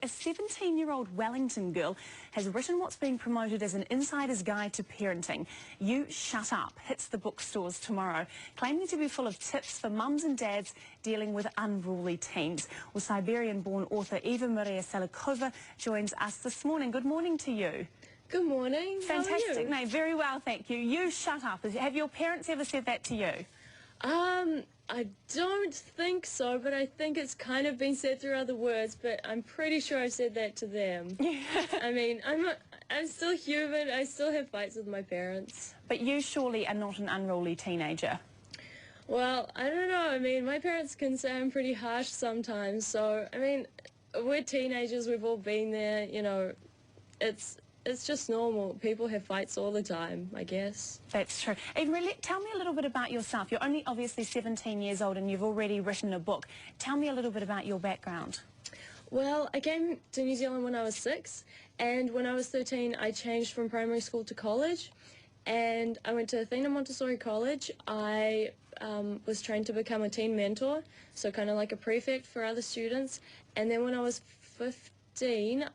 A 17-year-old Wellington girl has written what's being promoted as an insider's guide to parenting. You Shut Up hits the bookstores tomorrow, claiming to be full of tips for mums and dads dealing with unruly teens. Well, Siberian-born author Eva Maria joins us this morning. Good morning to you. Good morning. Fantastic name. Very well, thank you. You Shut Up. Have your parents ever said that to you? I don't think so, but I think it's kind of been said through other words, but I'm pretty sure I've said that to them. I mean, I'm still human. I still have fights with my parents. But you surely are not an unruly teenager. Well, I don't know. I mean, my parents can say I'm pretty harsh sometimes, so, I mean, we're teenagers. We've all been there, you know. It's just normal. People have fights all the time, I guess. That's true. Eva Maria, tell me a little bit about yourself. You're only obviously 17 years old and you've already written a book. Tell me a little bit about your background. Well, I came to New Zealand when I was 6, and when I was 13 I changed from primary school to college, and I went to Athena Montessori College. I was trained to become a teen mentor, so kind of like a prefect for other students, and then when I was 15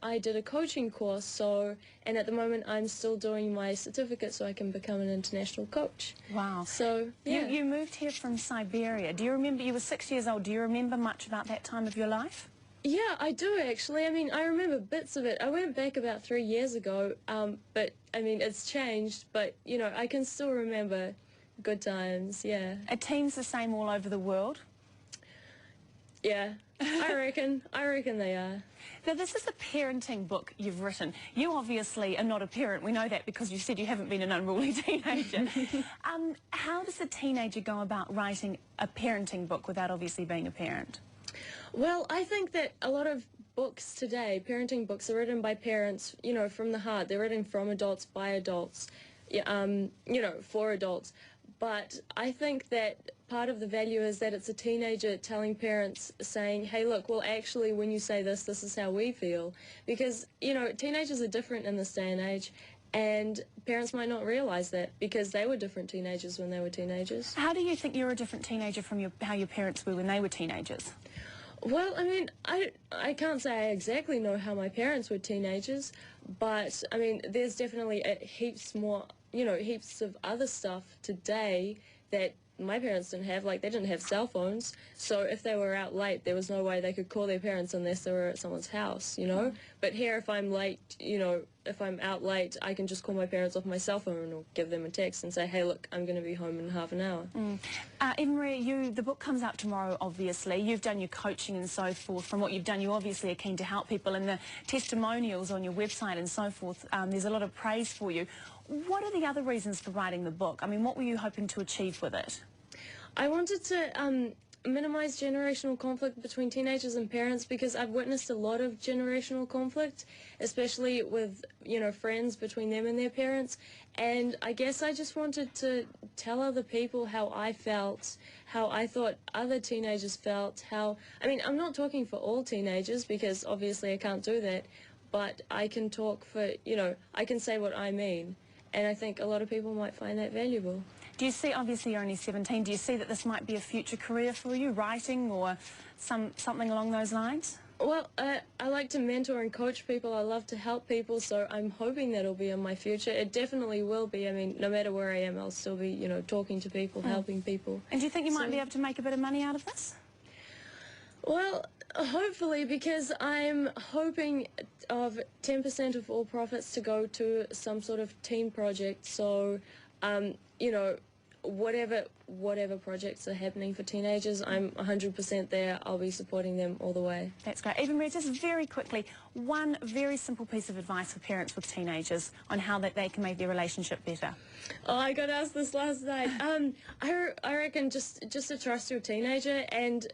I did a coaching course, and at the moment I'm still doing my certificate so I can become an international coach. Wow. So, yeah. You moved here from Siberia. Do you remember, you were 6 years old, do you remember much about that time of your life? Yeah, I do actually. I mean, I remember bits of it. I went back about 3 years ago, but I mean, it's changed, but you know, I can still remember good times, yeah. Are teens the same all over the world? Yeah, I reckon they are. Now, this is a parenting book you've written. You obviously are not a parent. We know that because you said you haven't been an unruly teenager. How does a teenager go about writing a parenting book without obviously being a parent? Well, I think that a lot of books today, parenting books, are written by parents, you know, from the heart. They're written from adults, by adults, you know, for adults. But I think that part of the value is that it's a teenager telling parents, saying, hey, look, well, actually, when you say this, this is how we feel. Because, you know, teenagers are different in this day and age, and parents might not realize that because they were different teenagers when they were teenagers. How do you think you're a different teenager from how your parents were when they were teenagers? Well, I mean, I can't say I exactly know how my parents were teenagers, but, I mean, there's definitely heaps more, you know, heaps of other stuff today that my parents didn't have. Like, they didn't have cell phones, so if they were out late, there was no way they could call their parents unless they were at someone's house, you know? But here, if I'm late, you know, if I'm out late, I can just call my parents off my cell phone or give them a text and say, hey, look, I'm going to be home in half an hour. Eva Maria, the book comes out tomorrow, obviously. You've done your coaching and so forth. From what you've done, you obviously are keen to help people, and the testimonials on your website and so forth, there's a lot of praise for you. What are the other reasons for writing the book? I mean, what were you hoping to achieve with it? I wanted to minimize generational conflict between teenagers and parents, because I've witnessed a lot of generational conflict, especially with, you know, friends between them and their parents. And I guess I just wanted to tell other people how I felt, how I thought other teenagers felt, I mean, I'm not talking for all teenagers because obviously I can't do that, but I can talk for, you know, I can say what I mean. And I think a lot of people might find that valuable. Do you see, obviously you're only 17, do you see that this might be a future career for you, writing or something along those lines? Well, I like to mentor and coach people. I love to help people, so I'm hoping that'll be in my future. It definitely will be. I mean, no matter where I am, I'll still be, you know, talking to people, helping people. And do you think you might be able to make a bit of money out of this? Well, hopefully, because I'm hoping of 10% of all profits to go to some sort of teen project. So, you know, whatever projects are happening for teenagers, I'm 100% there. I'll be supporting them all the way. That's great. Eva Maria, just very quickly, one very simple piece of advice for parents with teenagers on how that they can make their relationship better. Oh, I got asked this last night. I reckon just to trust your teenager, and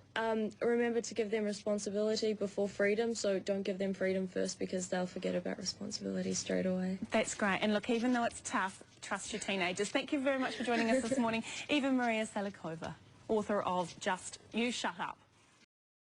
remember to give them responsibility before freedom. So don't give them freedom first, because they'll forget about responsibility straight away. That's great. And look, even though it's tough, trust your teenagers. Thank you very much for joining us this morning. Eva Maria, author of You Shut Up.